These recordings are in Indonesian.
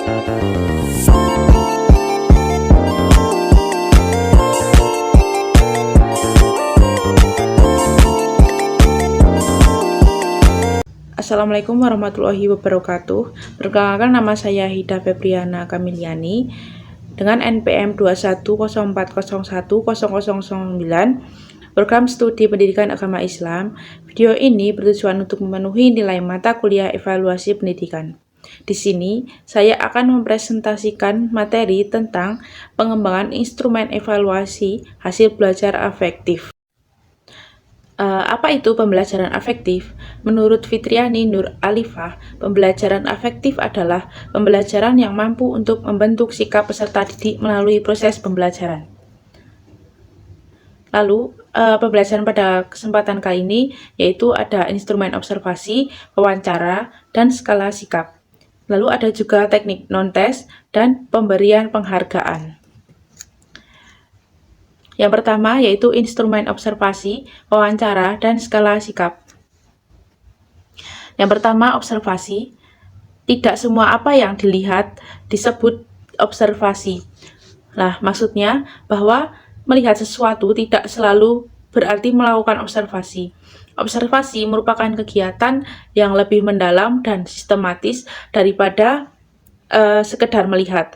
Assalamualaikum warahmatullahi wabarakatuh. Perkenalkan, nama saya Hida Febriana Kamiliani dengan NPM 2104010009, program studi pendidikan agama Islam. Video ini bertujuan untuk memenuhi nilai mata kuliah evaluasi pendidikan. Di sini saya akan mempresentasikan materi tentang pengembangan instrumen evaluasi hasil belajar afektif. Apa itu pembelajaran afektif? Menurut Fitriani Nur Alifah, pembelajaran afektif adalah pembelajaran yang mampu untuk membentuk sikap peserta didik melalui proses pembelajaran. Lalu, pembelajaran pada kesempatan kali ini yaitu ada instrumen observasi, wawancara, dan skala sikap. Lalu ada juga teknik non-tes dan pemberian penghargaan. Yang pertama yaitu instrumen observasi, wawancara, dan skala sikap. Yang pertama, observasi. Tidak semua apa yang dilihat disebut observasi. Nah, maksudnya bahwa melihat sesuatu tidak selalu berarti melakukan observasi. Observasi merupakan kegiatan yang lebih mendalam dan sistematis daripada sekedar melihat.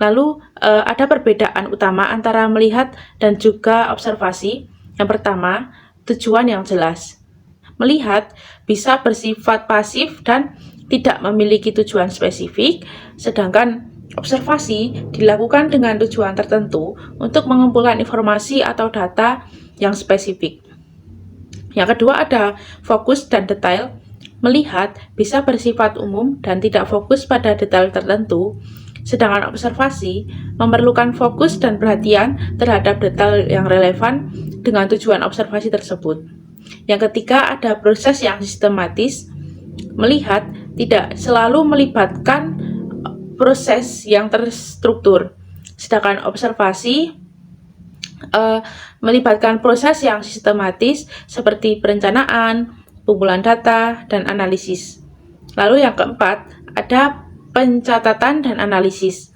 Lalu ada perbedaan utama antara melihat dan juga observasi. Yang pertama, tujuan yang jelas. Melihat bisa bersifat pasif dan tidak memiliki tujuan spesifik, sedangkan observasi dilakukan dengan tujuan tertentu untuk mengumpulkan informasi atau data yang spesifik. Yang kedua ada fokus dan detail. Melihat bisa bersifat umum dan tidak fokus pada detail tertentu, sedangkan observasi memerlukan fokus dan perhatian terhadap detail yang relevan dengan tujuan observasi tersebut. Yang ketiga ada proses yang sistematis. Melihat tidak selalu melibatkan proses yang terstruktur, sedangkan observasi melibatkan proses yang sistematis seperti perencanaan, pengumpulan data, dan analisis. Lalu yang keempat ada pencatatan dan analisis.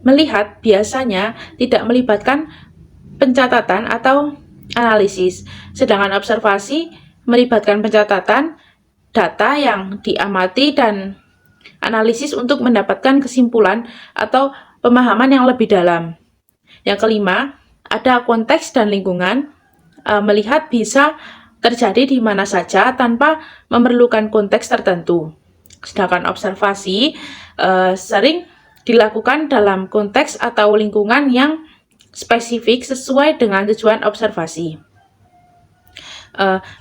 Melihat biasanya tidak melibatkan pencatatan atau analisis, sedangkan observasi melibatkan pencatatan data yang diamati dan analisis untuk mendapatkan kesimpulan atau pemahaman yang lebih dalam. Yang kelima, ada konteks dan lingkungan. Melihat bisa terjadi di mana saja tanpa memerlukan konteks tertentu. Sedangkan observasi sering dilakukan dalam konteks atau lingkungan yang spesifik sesuai dengan tujuan observasi.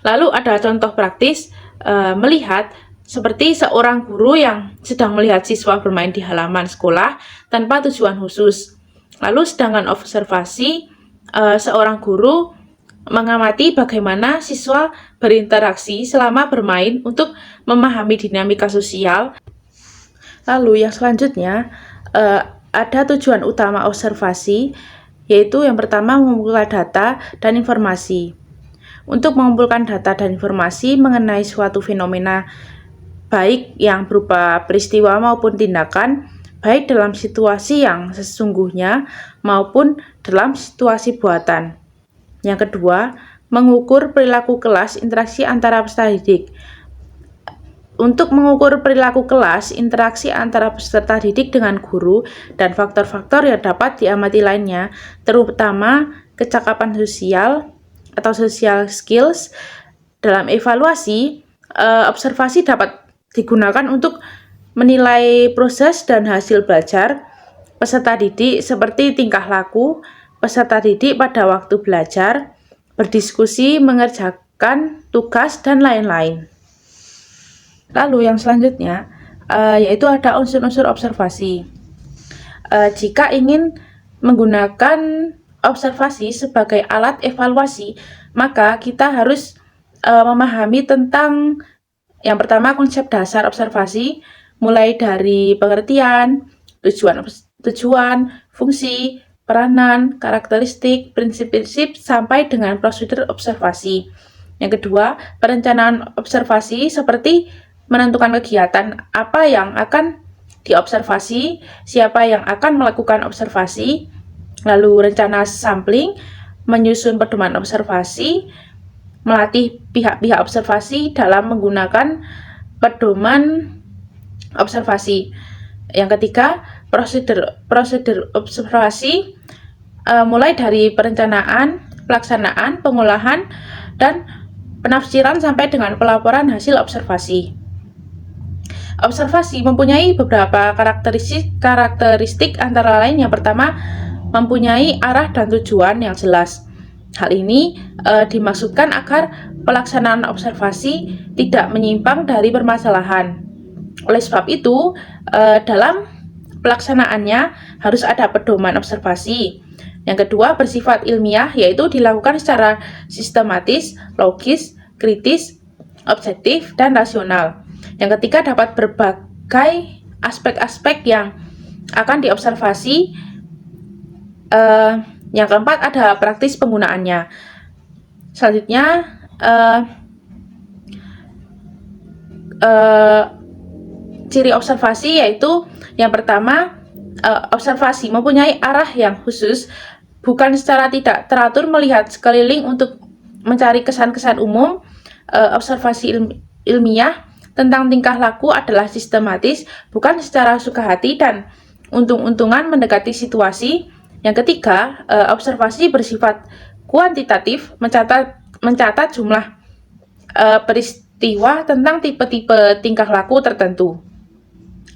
Lalu ada contoh praktis melihat seperti seorang guru yang sedang melihat siswa bermain di halaman sekolah tanpa tujuan khusus. Lalu sedangkan observasi seorang guru mengamati bagaimana siswa berinteraksi selama bermain untuk memahami dinamika sosial. Lalu yang selanjutnya ada tujuan utama observasi, yaitu yang pertama mengumpulkan data dan informasi. Untuk mengumpulkan data dan informasi mengenai suatu fenomena, baik yang berupa peristiwa maupun tindakan, baik dalam situasi yang sesungguhnya maupun dalam situasi buatan. Yang kedua, mengukur perilaku kelas interaksi antara peserta didik. Untuk mengukur perilaku kelas, interaksi antara peserta didik dengan guru, dan faktor-faktor yang dapat diamati lainnya, terutama kecakapan sosial atau social skills. Dalam evaluasi, observasi dapat digunakan untuk menilai proses dan hasil belajar peserta didik seperti tingkah laku peserta didik pada waktu belajar, berdiskusi, mengerjakan tugas, dan lain-lain. Lalu yang selanjutnya yaitu ada unsur-unsur observasi. Jika ingin menggunakan observasi sebagai alat evaluasi, maka kita harus memahami tentang yang pertama konsep dasar observasi, mulai dari pengertian, tujuan, fungsi, peranan, karakteristik, prinsip-prinsip, sampai dengan prosedur observasi. Yang kedua, perencanaan observasi seperti menentukan kegiatan apa yang akan diobservasi, siapa yang akan melakukan observasi, lalu rencana sampling, menyusun pedoman observasi, melatih pihak-pihak observasi dalam menggunakan pedoman observasi. Yang ketiga, prosedur observasi mulai dari perencanaan, pelaksanaan, pengolahan, dan penafsiran sampai dengan pelaporan hasil observasi. Observasi mempunyai beberapa karakteristik antara lain yang pertama, mempunyai arah dan tujuan yang jelas. Hal ini dimaksudkan agar pelaksanaan observasi tidak menyimpang dari permasalahan. Oleh sebab itu, dalam pelaksanaannya harus ada pedoman observasi. Yang kedua, bersifat ilmiah, yaitu dilakukan secara sistematis, logis, kritis, objektif, dan rasional. Yang ketiga, dapat berbagai aspek-aspek yang akan diobservasi. Yang keempat, ada praktis penggunaannya. Selanjutnya, ciri observasi yaitu yang pertama, observasi mempunyai arah yang khusus, bukan secara tidak teratur melihat sekeliling untuk mencari kesan-kesan umum. Observasi ilmiah tentang tingkah laku adalah sistematis, bukan secara suka hati dan untung-untungan mendekati situasi. Yang ketiga, observasi bersifat kuantitatif, mencatat jumlah peristiwa tentang tipe-tipe tingkah laku tertentu.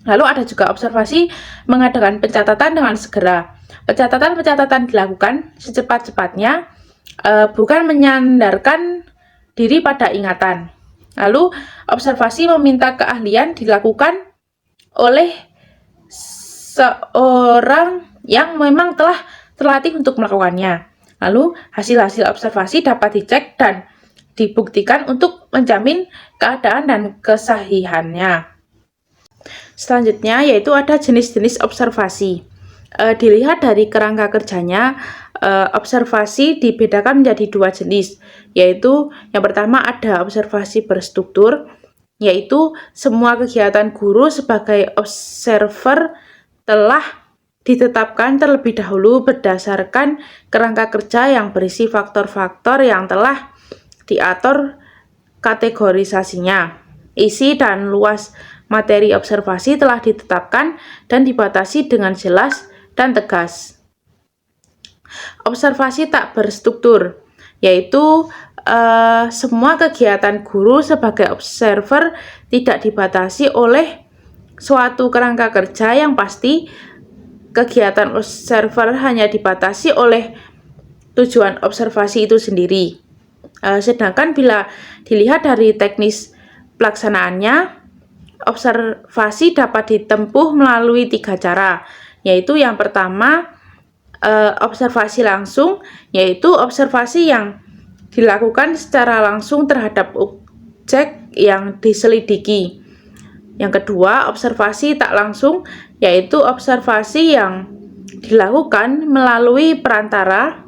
Lalu ada juga observasi mengadakan pencatatan dengan segera. Pencatatan dilakukan secepat-cepatnya, bukan menyandarkan diri pada ingatan. Lalu observasi meminta keahlian dilakukan oleh seorang yang memang telah terlatih untuk melakukannya. Lalu hasil-hasil observasi dapat dicek dan dibuktikan untuk menjamin keadaan dan kesahihannya. Selanjutnya yaitu ada jenis-jenis observasi. Dilihat dari kerangka kerjanya, observasi dibedakan menjadi dua jenis, yaitu yang pertama ada observasi berstruktur, yaitu semua kegiatan guru sebagai observer telah ditetapkan terlebih dahulu berdasarkan kerangka kerja yang berisi faktor-faktor yang telah diatur kategorisasinya. Isi dan luas materi observasi telah ditetapkan dan dibatasi dengan jelas dan tegas. Observasi tak berstruktur, yaitu semua kegiatan guru sebagai observer tidak dibatasi oleh suatu kerangka kerja yang pasti. Kegiatan observer hanya dibatasi oleh tujuan observasi itu sendiri. Sedangkan bila dilihat dari teknis pelaksanaannya, observasi dapat ditempuh melalui 3 cara, yaitu yang pertama, observasi langsung, yaitu observasi yang dilakukan secara langsung terhadap objek yang diselidiki. Yang kedua, observasi tak langsung, yaitu observasi yang dilakukan melalui perantara,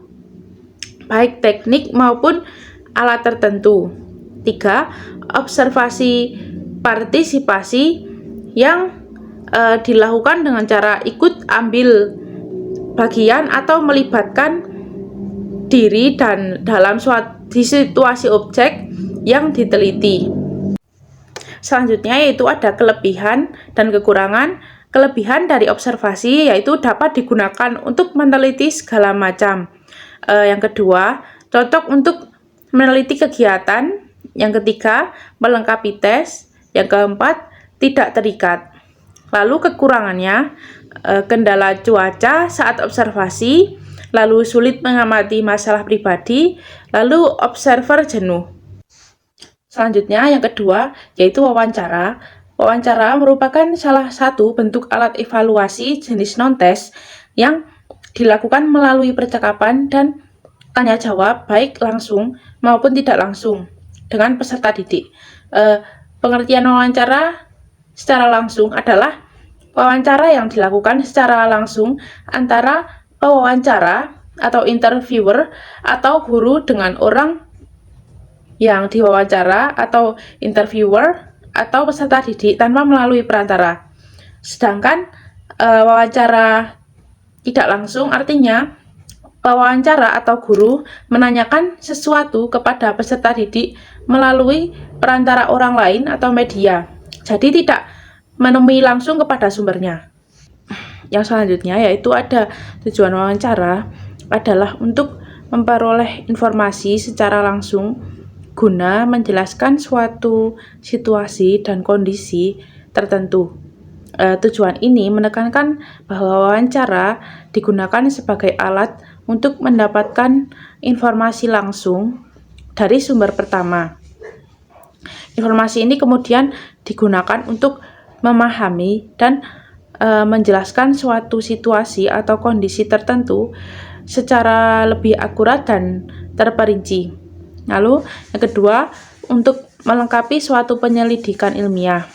baik teknik maupun alat tertentu. 3. Observasi partisipasi yang dilakukan dengan cara ikut ambil bagian atau melibatkan diri dan dalam di situasi objek yang diteliti. Selanjutnya yaitu ada kelebihan dan kekurangan. Kelebihan dari observasi yaitu dapat digunakan untuk meneliti segala macam. Yang kedua, cocok untuk meneliti kegiatan. Yang ketiga, melengkapi tes. Yang keempat, tidak terikat. Lalu kekurangannya, kendala cuaca saat observasi, lalu sulit mengamati masalah pribadi, lalu observer jenuh. Selanjutnya yang kedua yaitu wawancara. Wawancara merupakan salah satu bentuk alat evaluasi jenis non-tes yang dilakukan melalui percakapan dan tanya jawab baik langsung maupun tidak langsung dengan peserta didik. Pengertian wawancara secara langsung adalah wawancara yang dilakukan secara langsung antara pewawancara atau interviewer atau guru dengan orang yang diwawancara atau interviewer atau peserta didik tanpa melalui perantara. Sedangkan wawancara tidak langsung artinya pewawancara atau guru menanyakan sesuatu kepada peserta didik melalui perantara orang lain atau media. Jadi tidak menemui langsung kepada sumbernya. Yang selanjutnya yaitu ada tujuan wawancara adalah untuk memperoleh informasi secara langsung guna menjelaskan suatu situasi dan kondisi tertentu. Tujuan ini menekankan bahwa wawancara digunakan sebagai alat untuk mendapatkan informasi langsung dari sumber pertama. Informasi ini kemudian digunakan untuk memahami dan menjelaskan suatu situasi atau kondisi tertentu secara lebih akurat dan terperinci. Lalu yang kedua, untuk melengkapi suatu penyelidikan ilmiah.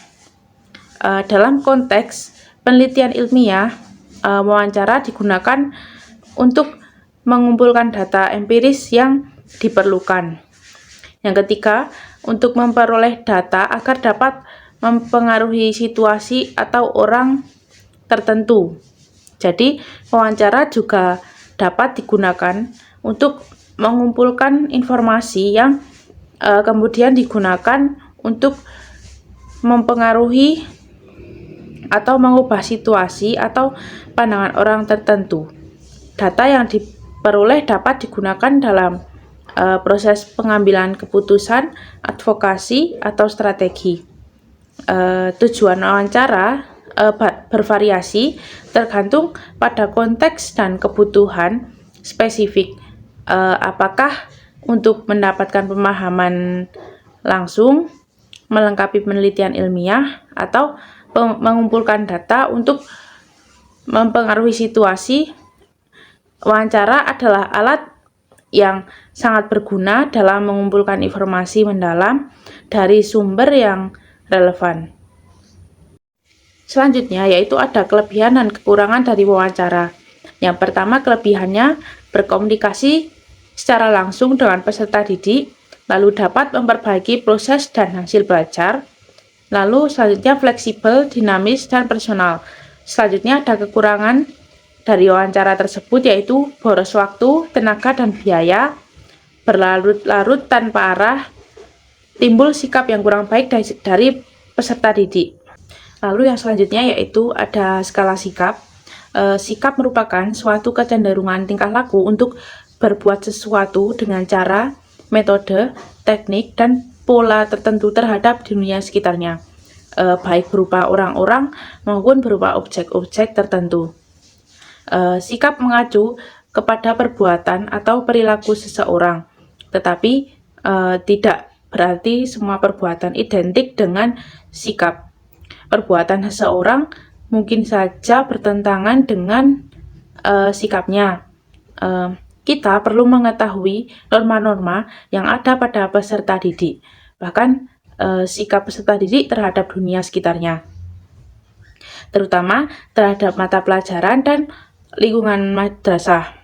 Dalam konteks penelitian ilmiah, wawancara digunakan untuk mengumpulkan data empiris yang diperlukan. Yang ketiga, untuk memperoleh data agar dapat mempengaruhi situasi atau orang tertentu. Jadi, wawancara juga dapat digunakan untuk mengumpulkan informasi yang kemudian digunakan untuk mempengaruhi atau mengubah situasi atau pandangan orang tertentu. Data yang diperoleh dapat digunakan dalam proses pengambilan keputusan, advokasi, atau strategi. Tujuan wawancara bervariasi tergantung pada konteks dan kebutuhan spesifik. Apakah untuk mendapatkan pemahaman langsung, melengkapi penelitian ilmiah, atau mengumpulkan data untuk mempengaruhi situasi. Wawancara adalah alat yang sangat berguna dalam mengumpulkan informasi mendalam dari sumber yang relevan. Selanjutnya yaitu ada kelebihan dan kekurangan dari wawancara. Yang pertama, kelebihannya berkomunikasi secara langsung dengan peserta didik, lalu dapat memperbaiki proses dan hasil belajar. Lalu selanjutnya fleksibel, dinamis, dan personal. Selanjutnya ada kekurangan dari wawancara tersebut yaitu boros waktu, tenaga, dan biaya, berlarut-larut tanpa arah, timbul sikap yang kurang baik dari peserta didik. Lalu yang selanjutnya yaitu ada skala sikap. Sikap merupakan suatu kecenderungan tingkah laku untuk berbuat sesuatu dengan cara, metode, teknik, dan pola tertentu terhadap dunia sekitarnya, baik berupa orang-orang maupun berupa objek-objek tertentu. Sikap mengacu kepada perbuatan atau perilaku seseorang, tetapi tidak berarti semua perbuatan identik dengan sikap. Perbuatan seseorang mungkin saja bertentangan dengan sikapnya. Kita perlu mengetahui norma-norma yang ada pada peserta didik, bahkan sikap peserta didik terhadap dunia sekitarnya, terutama terhadap mata pelajaran dan lingkungan madrasah.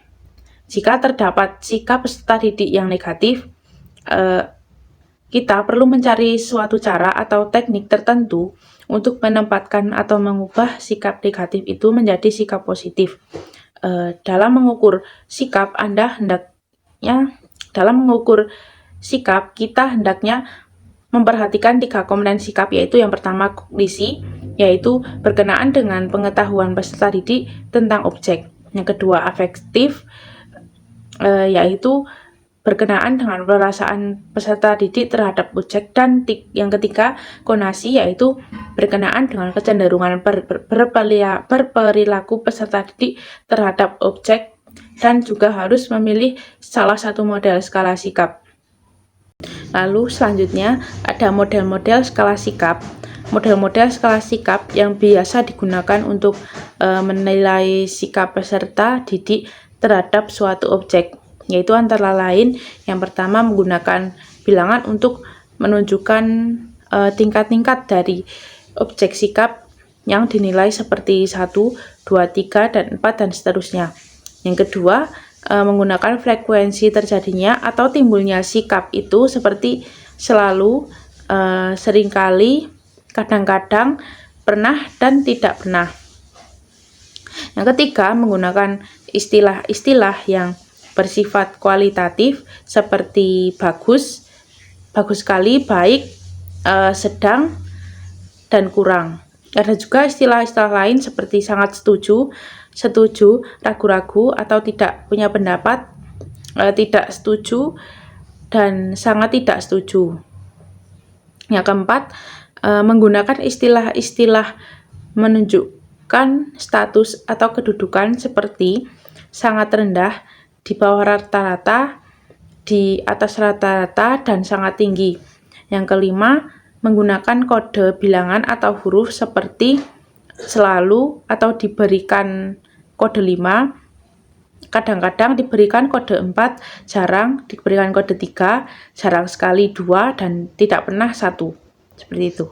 Jika terdapat sikap peserta didik yang negatif, kita perlu mencari suatu cara atau teknik tertentu untuk menempatkan atau mengubah sikap negatif itu menjadi sikap positif. Dalam mengukur sikap, kita hendaknya memperhatikan 3 komponen sikap, yaitu yang pertama kognisi, yaitu berkenaan dengan pengetahuan peserta didik tentang objek. Yang kedua afektif, yaitu berkenaan dengan perasaan peserta didik terhadap objek, dan yang ketiga konasi, yaitu berkenaan dengan kecenderungan berperilaku peserta didik terhadap objek, dan juga harus memilih salah satu model skala sikap. Lalu selanjutnya ada model-model skala sikap. Model-model skala sikap yang biasa digunakan untuk menilai sikap peserta didik terhadap suatu objek, yaitu antara lain yang pertama menggunakan bilangan untuk menunjukkan tingkat-tingkat dari objek sikap yang dinilai seperti 1, 2, 3, dan 4, dan seterusnya. Yang kedua, menggunakan frekuensi terjadinya atau timbulnya sikap itu seperti selalu, seringkali, kadang-kadang, pernah, dan tidak pernah. Yang ketiga, menggunakan istilah-istilah yang bersifat kualitatif seperti bagus, bagus sekali, baik, sedang, dan kurang. Ada juga istilah-istilah lain seperti sangat setuju, setuju, ragu-ragu, atau tidak punya pendapat, tidak setuju, dan sangat tidak setuju. Yang keempat, menggunakan istilah-istilah menunjukkan status atau kedudukan seperti sangat rendah, di bawah rata-rata, di atas rata-rata, dan sangat tinggi. Yang kelima, menggunakan kode bilangan atau huruf seperti selalu atau diberikan kode 5, kadang-kadang diberikan kode 4, jarang diberikan kode 3, jarang sekali 2, dan tidak pernah 1. Seperti itu.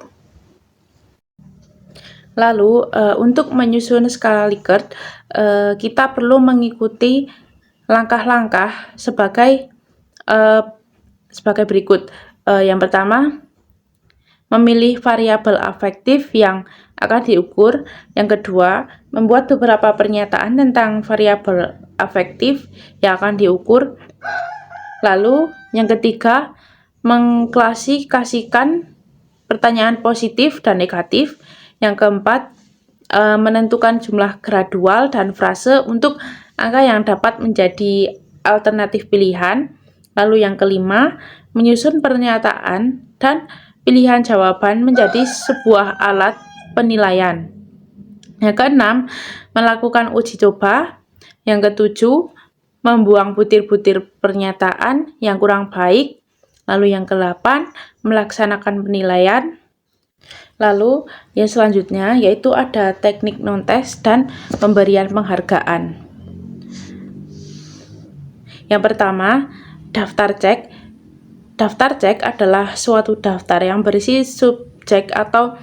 Lalu, untuk menyusun skala Likert, kita perlu mengikuti langkah-langkah sebagai berikut. Yang pertama, memilih variabel afektif yang akan diukur. Yang kedua, membuat beberapa pernyataan tentang variabel afektif yang akan diukur. Lalu, yang ketiga, mengklasifikasikan pertanyaan positif dan negatif. Yang keempat, menentukan jumlah gradual dan frase untuk angka yang dapat menjadi alternatif pilihan. Lalu yang kelima, menyusun pernyataan dan pilihan jawaban menjadi sebuah alat penilaian. Yang keenam, melakukan uji coba. Yang ketujuh, membuang butir-butir pernyataan yang kurang baik. Lalu yang ke-8, melaksanakan penilaian. Lalu yang selanjutnya yaitu ada teknik non-tes dan pemberian penghargaan. Yang pertama, daftar cek. Daftar cek adalah suatu daftar yang berisi subjek atau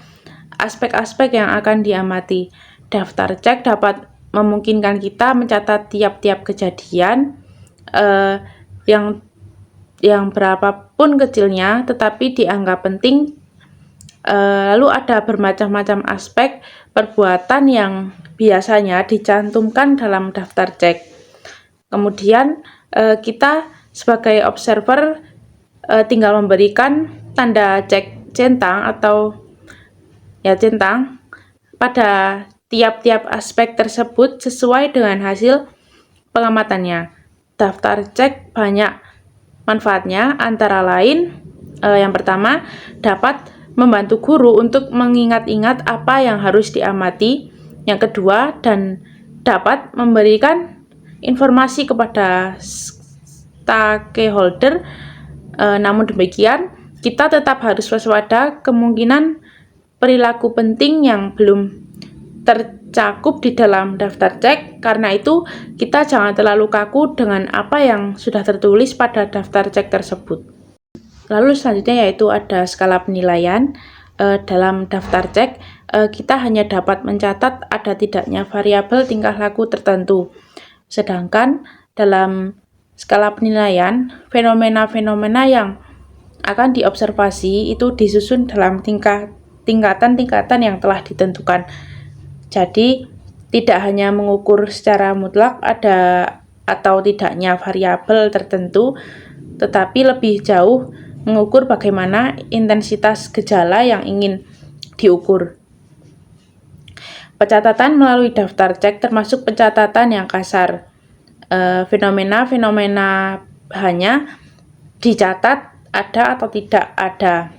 aspek-aspek yang akan diamati. Daftar cek dapat memungkinkan kita mencatat tiap-tiap kejadian yang berapapun kecilnya tetapi dianggap penting. Lalu ada bermacam-macam aspek perbuatan yang biasanya dicantumkan dalam daftar cek. Kemudian kita sebagai observer tinggal memberikan tanda cek centang atau centang pada tiap-tiap aspek tersebut sesuai dengan hasil pengamatannya. Daftar cek banyak manfaatnya, antara lain yang pertama, dapat membantu guru untuk mengingat-ingat apa yang harus diamati. Yang kedua, dan dapat memberikan informasi kepada stakeholder. Namun demikian, kita tetap harus waspada kemungkinan perilaku penting yang belum tercakup di dalam daftar cek. Karena itu, kita jangan terlalu kaku dengan apa yang sudah tertulis pada daftar cek tersebut. Lalu selanjutnya yaitu ada skala penilaian. Dalam daftar cek, kita hanya dapat mencatat ada tidaknya variabel tingkah laku tertentu. Sedangkan dalam skala penilaian, fenomena-fenomena yang akan diobservasi itu disusun dalam tingkatan-tingkatan yang telah ditentukan. Jadi, tidak hanya mengukur secara mutlak ada atau tidaknya variabel tertentu, tetapi lebih jauh mengukur bagaimana intensitas gejala yang ingin diukur. Pencatatan melalui daftar cek termasuk pencatatan yang kasar. Fenomena-fenomena hanya dicatat ada atau tidak ada.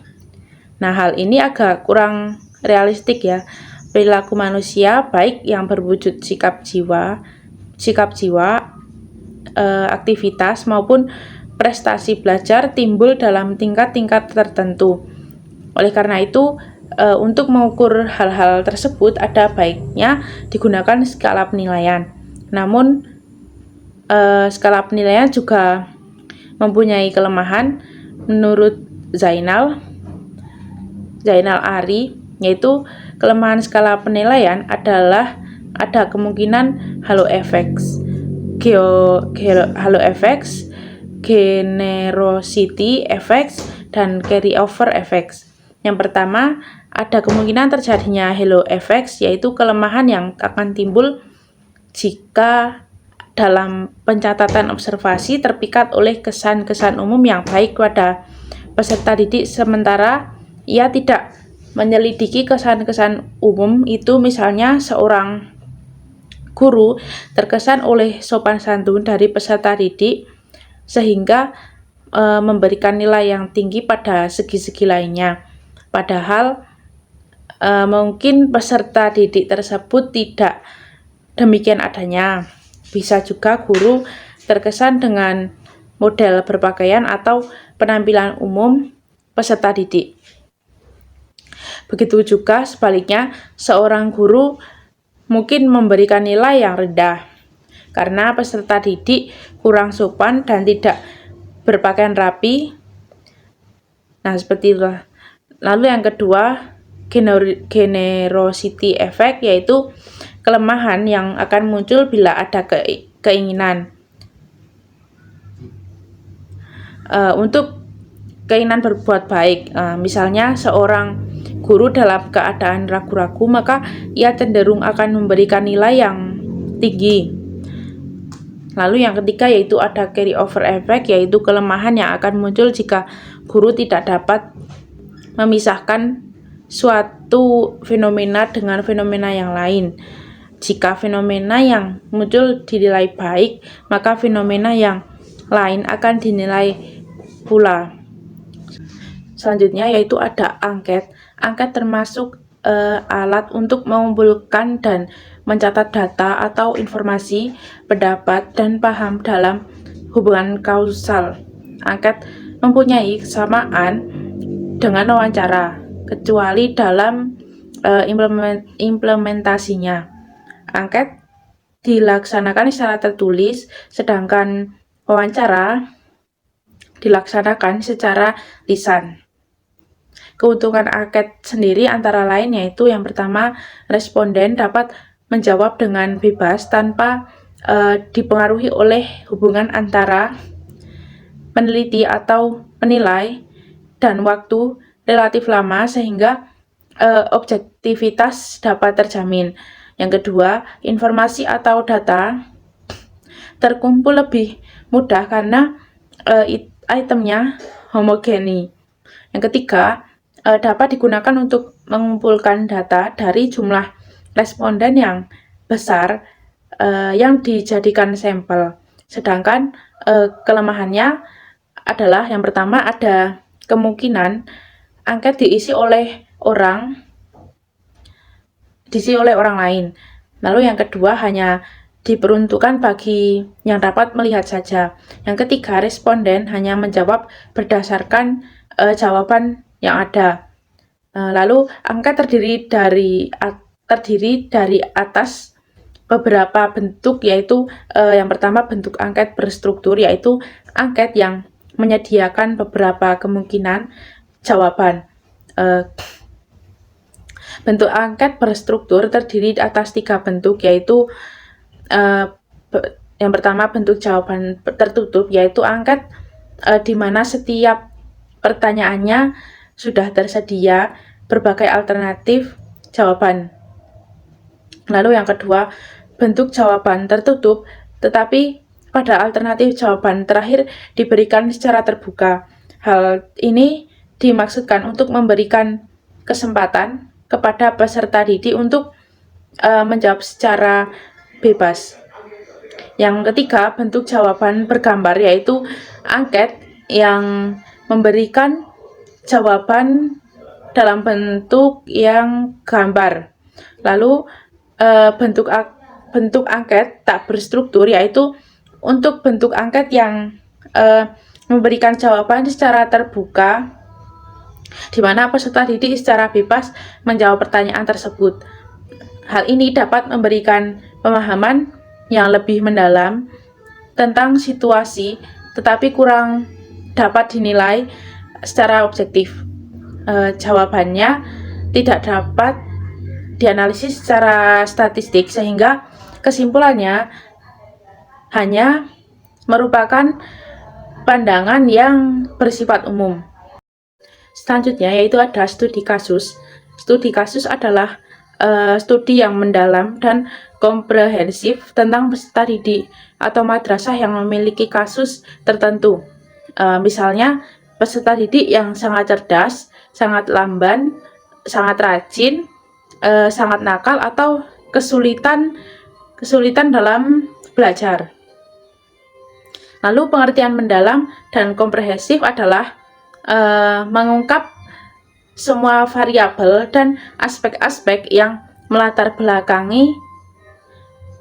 Nah, hal ini agak kurang realistik ya. Perilaku manusia baik yang berwujud sikap jiwa, aktivitas maupun prestasi belajar timbul dalam tingkat-tingkat tertentu. Oleh karena itu, untuk mengukur hal-hal tersebut ada baiknya digunakan skala penilaian. Namun, skala penilaian juga mempunyai kelemahan menurut Zainal Ari, yaitu kelemahan skala penilaian adalah ada kemungkinan halo effects, generosity effects, dan carryover effects. Yang pertama, ada kemungkinan terjadinya halo effect, yaitu kelemahan yang akan timbul jika dalam pencatatan observasi terpikat oleh kesan-kesan umum yang baik pada peserta didik, sementara ia tidak menyelidiki kesan-kesan umum itu. Misalnya seorang guru terkesan oleh sopan santun dari peserta didik sehingga memberikan nilai yang tinggi pada segi-segi lainnya, padahal mungkin peserta didik tersebut tidak demikian adanya. Bisa juga guru terkesan dengan model berpakaian atau penampilan umum peserta didik. Begitu juga sebaliknya, seorang guru mungkin memberikan nilai yang rendah karena peserta didik kurang sopan dan tidak berpakaian rapi. Nah, seperti itulah. Lalu yang kedua, generosity effect, yaitu kelemahan yang akan muncul bila ada keinginan untuk keinginan berbuat baik. Misalnya seorang guru dalam keadaan ragu-ragu, maka ia cenderung akan memberikan nilai yang tinggi. Lalu yang ketiga yaitu ada carry over effect, yaitu kelemahan yang akan muncul jika guru tidak dapat memisahkan suatu fenomena dengan fenomena yang lain. Jika fenomena yang muncul dinilai baik, maka fenomena yang lain akan dinilai pula. Selanjutnya yaitu ada angket. Angket termasuk alat untuk mengumpulkan dan mencatat data atau informasi, pendapat, dan paham dalam hubungan kausal. Angket mempunyai kesamaan dengan wawancara, kecuali dalam implementasinya. Angket dilaksanakan secara tertulis, sedangkan wawancara dilaksanakan secara lisan. Keuntungan angket sendiri antara lain yaitu yang pertama, responden dapat menjawab dengan bebas tanpa dipengaruhi oleh hubungan antara peneliti atau penilai dan waktu relatif lama, sehingga objektivitas dapat terjamin. Yang kedua, informasi atau data terkumpul lebih mudah karena itemnya homogeni. Yang ketiga, dapat digunakan untuk mengumpulkan data dari jumlah responden yang besar yang dijadikan sampel. Sedangkan kelemahannya adalah yang pertama, ada kemungkinan angket diisi oleh orang lain. Lalu yang kedua, hanya diperuntukkan bagi yang dapat melihat saja. Yang ketiga, responden hanya menjawab berdasarkan jawaban yang ada. Lalu angket terdiri dari atas beberapa bentuk, yaitu yang pertama bentuk angket berstruktur, yaitu angket yang menyediakan beberapa kemungkinan jawaban. Bentuk angket berstruktur terdiri atas 3 bentuk, yaitu yang pertama bentuk jawaban tertutup, yaitu angket di mana setiap pertanyaannya sudah tersedia berbagai alternatif jawaban. Lalu yang kedua, bentuk jawaban tertutup, tetapi pada alternatif jawaban terakhir diberikan secara terbuka. Hal ini dimaksudkan untuk memberikan kesempatan kepada peserta didik untuk menjawab secara bebas. Yang ketiga, bentuk jawaban bergambar, yaitu angket yang memberikan jawaban dalam bentuk yang gambar. Lalu bentuk angket tak berstruktur, yaitu untuk bentuk angket yang memberikan jawaban secara terbuka, di mana peserta didik secara bebas menjawab pertanyaan tersebut. Hal ini dapat memberikan pemahaman yang lebih mendalam tentang situasi, tetapi kurang dapat dinilai secara objektif. Jawabannya tidak dapat dianalisis secara statistik, sehingga kesimpulannya hanya merupakan pandangan yang bersifat umum. Selanjutnya yaitu ada studi kasus. Studi kasus adalah studi yang mendalam dan komprehensif tentang peserta didik atau madrasah yang memiliki kasus tertentu. Misalnya, peserta didik yang sangat cerdas, sangat lamban, sangat rajin, sangat nakal, atau kesulitan dalam belajar. Lalu pengertian mendalam dan komprehensif adalah mengungkap semua variabel dan aspek-aspek yang melatar belakangi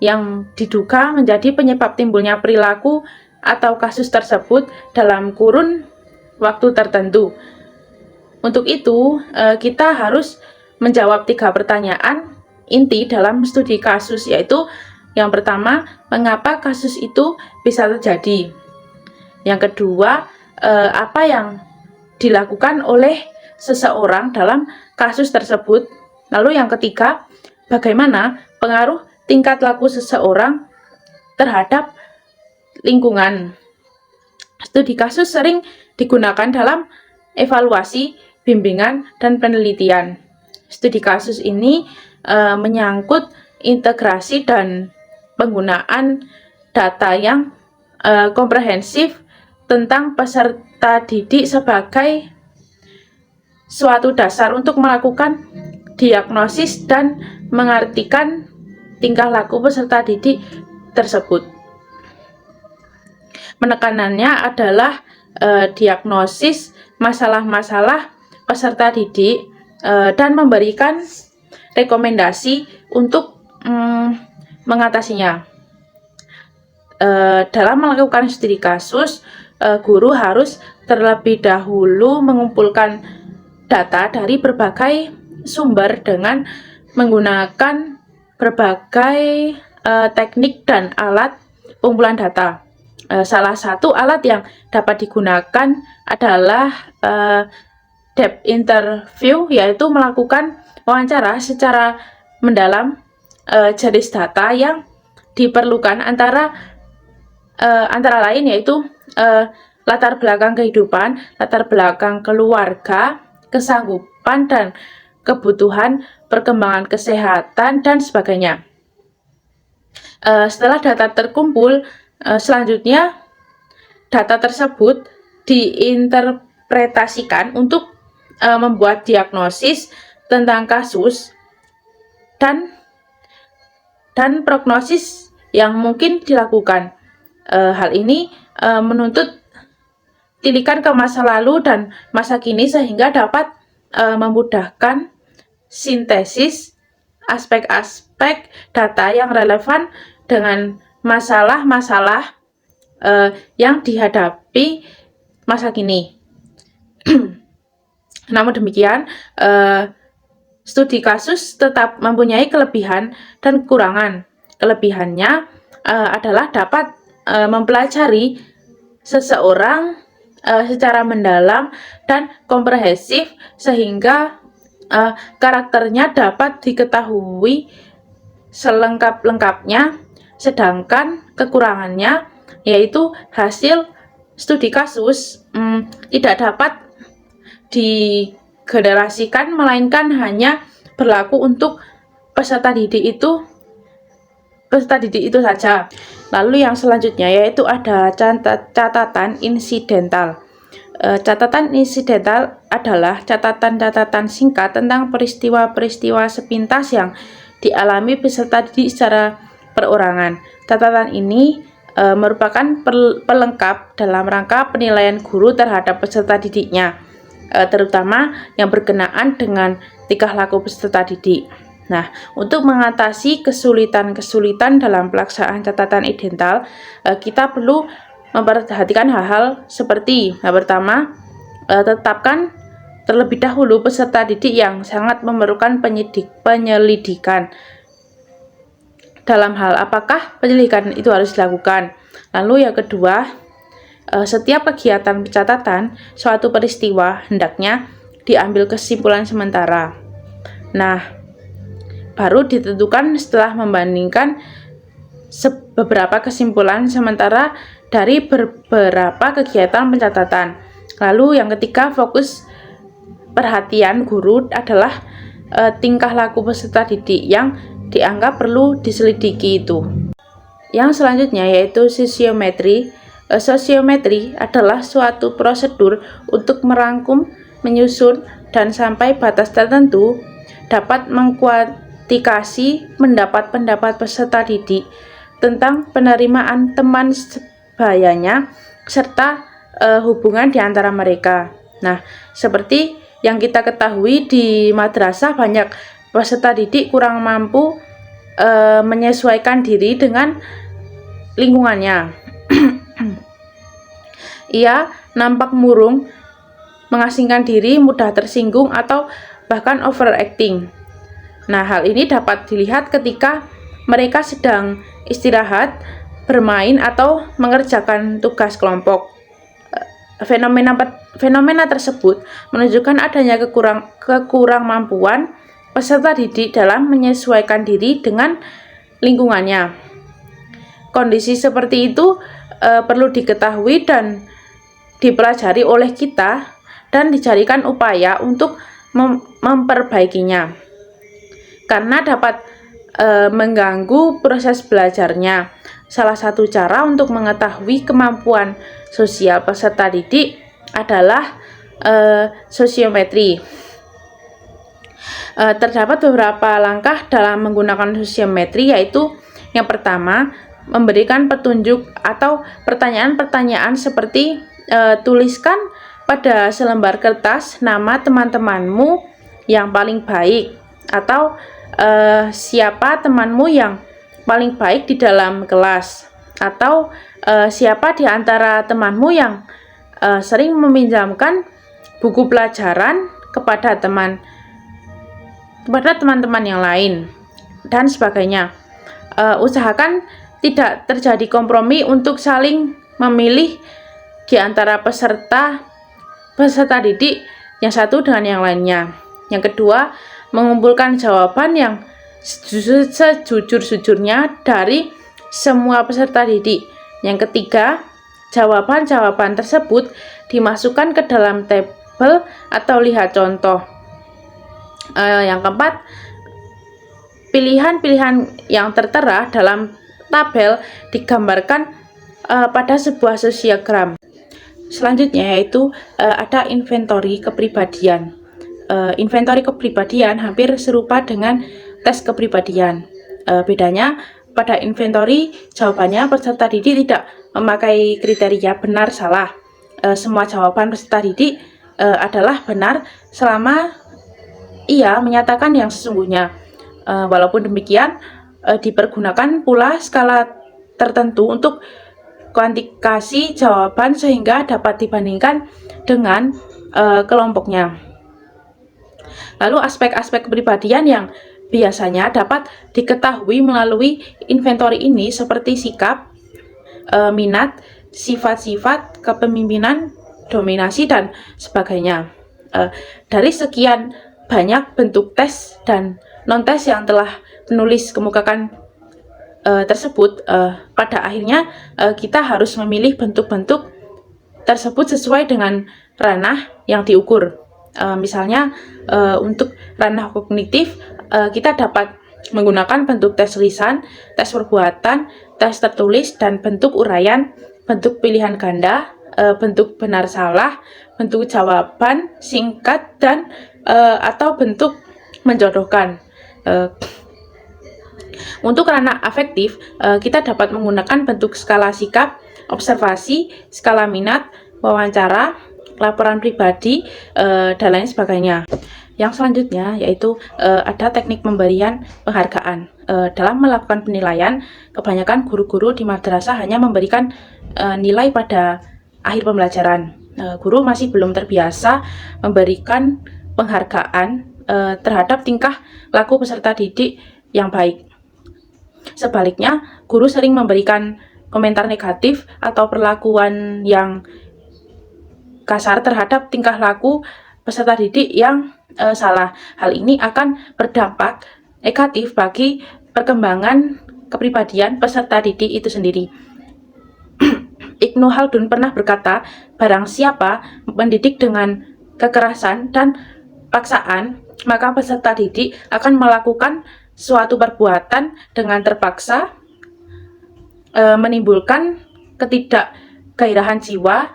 yang diduga menjadi penyebab timbulnya perilaku atau kasus tersebut dalam kurun waktu tertentu. Untuk itu, kita harus menjawab 3 pertanyaan inti dalam studi kasus, yaitu yang pertama, mengapa kasus itu bisa terjadi? Yang kedua, apa yang dilakukan oleh seseorang dalam kasus tersebut? Lalu yang ketiga, bagaimana pengaruh tingkat laku seseorang terhadap lingkungan? Studi kasus sering digunakan dalam evaluasi, bimbingan, dan penelitian. Studi kasus ini menyangkut integrasi dan penggunaan data yang komprehensif tentang peserta didik sebagai suatu dasar untuk melakukan diagnosis dan mengartikan tingkah laku peserta didik tersebut. Penekanannya adalah diagnosis masalah-masalah peserta didik dan memberikan rekomendasi untuk mengatasinya. Dalam melakukan studi kasus, guru harus terlebih dahulu mengumpulkan data dari berbagai sumber dengan menggunakan berbagai teknik dan alat pengumpulan data. Salah satu alat yang dapat digunakan adalah depth interview, yaitu melakukan wawancara secara mendalam. Jenis data yang diperlukan antara lain yaitu latar belakang kehidupan, latar belakang keluarga, kesanggupan dan kebutuhan perkembangan kesehatan, dan sebagainya. Setelah data terkumpul, selanjutnya data tersebut diinterpretasikan untuk membuat diagnosis tentang kasus dan prognosis yang mungkin dilakukan. Hal ini menuntut tilikan ke masa lalu dan masa kini sehingga dapat memudahkan sintesis aspek-aspek data yang relevan dengan masalah-masalah yang dihadapi masa kini. Namun demikian, studi kasus tetap mempunyai kelebihan dan kekurangan. Kelebihannya adalah dapat mempelajari seseorang secara mendalam dan komprehensif sehingga karakternya dapat diketahui selengkap-lengkapnya, sedangkan kekurangannya yaitu hasil studi kasus tidak dapat digenerasikan, melainkan hanya berlaku untuk peserta didik itu saja. Lalu yang selanjutnya yaitu ada catatan insidental. Catatan insidental adalah catatan-catatan singkat tentang peristiwa-peristiwa sepintas yang dialami peserta didik secara perorangan. Catatan ini merupakan pelengkap dalam rangka penilaian guru terhadap peserta didiknya, terutama yang berkenaan dengan tingkah laku peserta didik. Nah, untuk mengatasi kesulitan-kesulitan dalam pelaksanaan catatan insidental, kita perlu memperhatikan hal-hal seperti yang pertama, tetapkan terlebih dahulu peserta didik yang sangat memerlukan penyelidikan. Dalam hal apakah penyelidikan itu harus dilakukan? Lalu yang kedua, setiap kegiatan pencatatan suatu peristiwa hendaknya diambil kesimpulan sementara. Nah, baru ditentukan setelah membandingkan beberapa kesimpulan sementara dari beberapa kegiatan pencatatan. Lalu yang ketiga, fokus perhatian guru adalah tingkah laku peserta didik yang dianggap perlu diselidiki itu. Yang selanjutnya yaitu sosiometri. Sosiometri adalah suatu prosedur untuk merangkum, menyusun, dan sampai batas tertentu dapat mengkuantifikasi pendapat peserta didik tentang penerimaan teman sebayanya serta hubungan di antara mereka. Nah, seperti yang kita ketahui di madrasah banyak peserta didik kurang mampu menyesuaikan diri dengan lingkungannya. Ia nampak murung, mengasingkan diri, mudah tersinggung, atau bahkan overacting. Nah, hal ini dapat dilihat ketika mereka sedang istirahat, bermain, atau mengerjakan tugas kelompok. Fenomena tersebut menunjukkan adanya kekurangmampuan peserta didik dalam menyesuaikan diri dengan lingkungannya. Kondisi seperti itu perlu diketahui dan dipelajari oleh kita dan dicarikan upaya untuk memperbaikinya, karena dapat mengganggu proses belajarnya. Salah satu cara untuk mengetahui kemampuan sosial peserta didik adalah sosiometri. Terdapat beberapa langkah dalam menggunakan sosiometri, yaitu yang pertama, memberikan petunjuk atau pertanyaan-pertanyaan seperti tuliskan pada selembar kertas nama teman-temanmu yang paling baik, atau siapa temanmu yang paling baik di dalam kelas, atau siapa di antara temanmu yang sering meminjamkan buku pelajaran kepada teman-teman yang lain, dan sebagainya. Usahakan tidak terjadi kompromi untuk saling memilih di antara peserta didik yang satu dengan yang lainnya. Yang kedua, mengumpulkan jawaban yang sejujur-jujurnya dari semua peserta didik. Yang ketiga, jawaban-jawaban tersebut dimasukkan ke dalam tabel atau lihat contoh. Yang keempat, pilihan-pilihan yang tertera dalam tabel digambarkan pada sebuah sosiogram. Selanjutnya yaitu ada inventory kepribadian. Inventory kepribadian hampir serupa dengan tes kepribadian. Bedanya pada inventory jawabannya peserta didik tidak memakai kriteria benar salah. Semua jawaban peserta didik adalah benar selama ia menyatakan yang sesungguhnya. Walaupun demikian, dipergunakan pula skala tertentu untuk kuantifikasi jawaban sehingga dapat dibandingkan dengan kelompoknya. Lalu aspek-aspek kepribadian yang biasanya dapat diketahui melalui inventory ini seperti sikap, minat, sifat-sifat kepemimpinan, dominasi, dan sebagainya. Dari sekian banyak bentuk tes dan non-tes yang telah penulis kemukakan tersebut, pada akhirnya kita harus memilih bentuk-bentuk tersebut sesuai dengan ranah yang diukur. Misalnya untuk ranah kognitif, kita dapat menggunakan bentuk tes lisan, tes perbuatan, tes tertulis, dan bentuk uraian, bentuk pilihan ganda, bentuk benar salah, bentuk jawaban singkat, dan atau bentuk menjodohkan. Untuk ranah afektif, kita dapat menggunakan bentuk skala sikap, observasi, skala minat, wawancara, laporan pribadi, dan lain sebagainya. Yang selanjutnya yaitu ada teknik pemberian penghargaan. Dalam melakukan penilaian, kebanyakan guru-guru di madrasah hanya memberikan nilai pada akhir pembelajaran. Guru masih belum terbiasa memberikan penghargaan terhadap tingkah laku peserta didik yang baik. Sebaliknya, guru sering memberikan komentar negatif atau perlakuan yang kasar terhadap tingkah laku peserta didik yang salah. Hal ini akan berdampak negatif bagi perkembangan kepribadian peserta didik itu sendiri. Ibnu Khaldun pernah berkata, barang siapa mendidik dengan kekerasan dan paksaan, maka peserta didik akan melakukan suatu perbuatan dengan terpaksa, menimbulkan ketidakgairahan jiwa,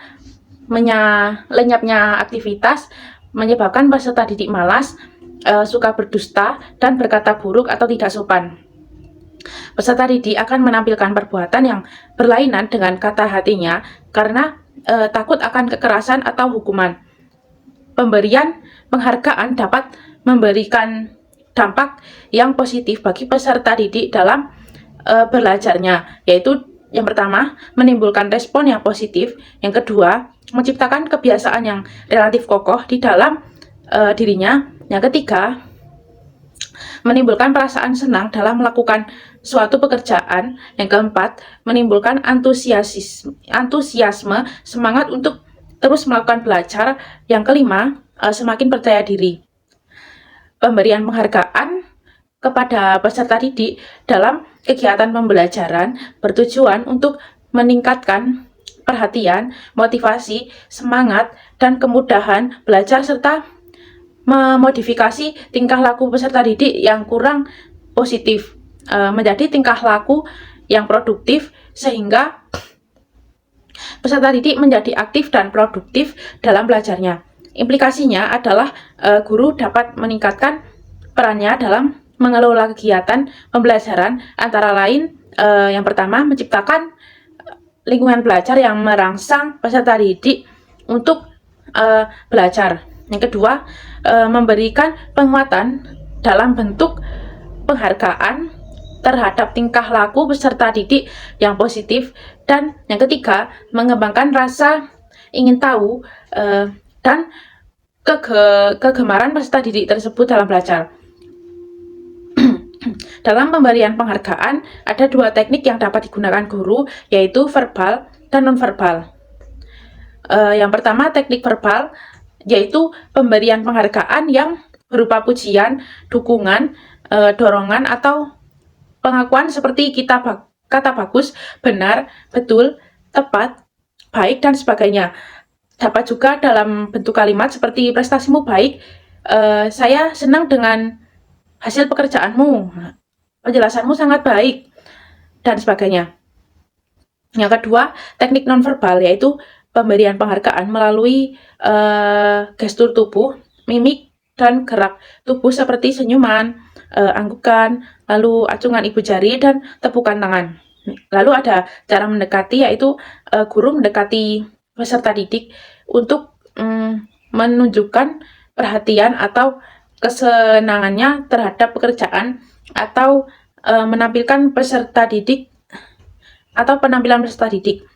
lenyapnya aktivitas, menyebabkan peserta didik malas, suka berdusta, dan berkata buruk atau tidak sopan. Peserta didik akan menampilkan perbuatan yang berlainan dengan kata hatinya karena takut akan kekerasan atau hukuman. Pemberian penghargaan dapat memberikan dampak yang positif bagi peserta didik dalam belajarnya, yaitu yang pertama, menimbulkan respon yang positif. Yang kedua, menciptakan kebiasaan yang relatif kokoh di dalam dirinya. Yang ketiga, menimbulkan perasaan senang dalam melakukan suatu pekerjaan. Yang keempat, menimbulkan antusiasme, semangat untuk terus melakukan belajar. Yang kelima, semakin percaya diri. Pemberian penghargaan kepada peserta didik dalam kegiatan pembelajaran bertujuan untuk meningkatkan perhatian, motivasi, semangat, dan kemudahan belajar serta memodifikasi tingkah laku peserta didik yang kurang positif menjadi tingkah laku yang produktif, sehingga peserta didik menjadi aktif dan produktif dalam belajarnya. Implikasinya adalah guru dapat meningkatkan perannya dalam mengelola kegiatan pembelajaran, antara lain yang pertama, menciptakan lingkungan belajar yang merangsang peserta didik untuk belajar. Yang kedua, memberikan penguatan dalam bentuk penghargaan terhadap tingkah laku peserta didik yang positif. Dan yang ketiga, mengembangkan rasa ingin tahu dan kegemaran peserta didik tersebut dalam belajar. Dalam pemberian penghargaan, ada dua teknik yang dapat digunakan guru, yaitu verbal dan nonverbal. Yang pertama, teknik verbal, yaitu pemberian penghargaan yang berupa pujian, dukungan, dorongan, atau pengakuan seperti kata bagus, benar, betul, tepat, baik, dan sebagainya. Dapat juga dalam bentuk kalimat seperti prestasimu baik, saya senang dengan hasil pekerjaanmu, penjelasanmu sangat baik, dan sebagainya. Yang kedua, teknik nonverbal, yaitu pemberian penghargaan melalui gestur tubuh, mimik, dan gerak tubuh seperti senyuman, anggukan, lalu acungan ibu jari, dan tepukan tangan. Lalu ada cara mendekati, yaitu guru mendekati peserta didik untuk menunjukkan perhatian atau kesenangannya terhadap pekerjaan, atau menampilkan peserta didik atau penampilan peserta didik.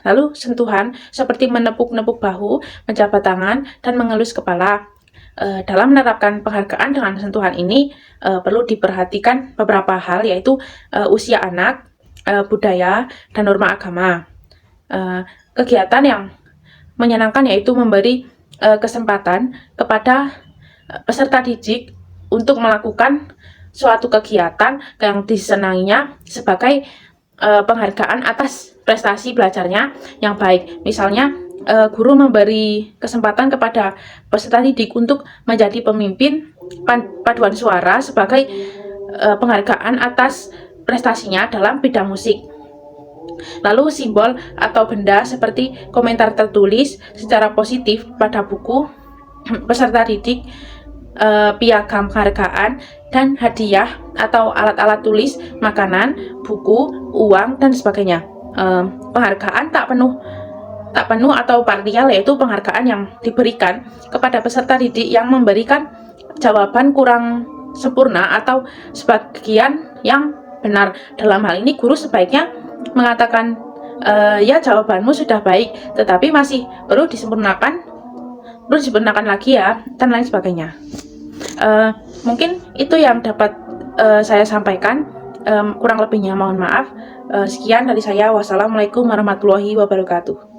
Lalu sentuhan seperti menepuk-nepuk bahu, menjabat tangan, dan mengelus kepala. Dalam menerapkan penghargaan dengan sentuhan ini perlu diperhatikan beberapa hal, yaitu usia anak, budaya, dan norma agama. Kegiatan yang menyenangkan yaitu memberi kesempatan kepada peserta didik untuk melakukan suatu kegiatan yang disenanginya sebagai penghargaan atas prestasi belajarnya yang baik. Misalnya, guru memberi kesempatan kepada peserta didik untuk menjadi pemimpin paduan suara sebagai penghargaan atas prestasinya dalam bidang musik. Lalu simbol atau benda seperti komentar tertulis secara positif pada buku peserta didik, piagam penghargaan, dan hadiah atau alat-alat tulis, makanan, buku, uang, dan sebagainya. Penghargaan tak penuh atau parsial, yaitu penghargaan yang diberikan kepada peserta didik yang memberikan jawaban kurang sempurna atau sebagian yang benar. Dalam hal ini guru sebaiknya mengatakan, ya jawabanmu sudah baik, tetapi masih perlu disempurnakan lagi ya, dan lain sebagainya. Mungkin itu yang dapat saya sampaikan. Kurang lebihnya mohon maaf. Sekian dari saya. Wassalamualaikum warahmatullahi wabarakatuh.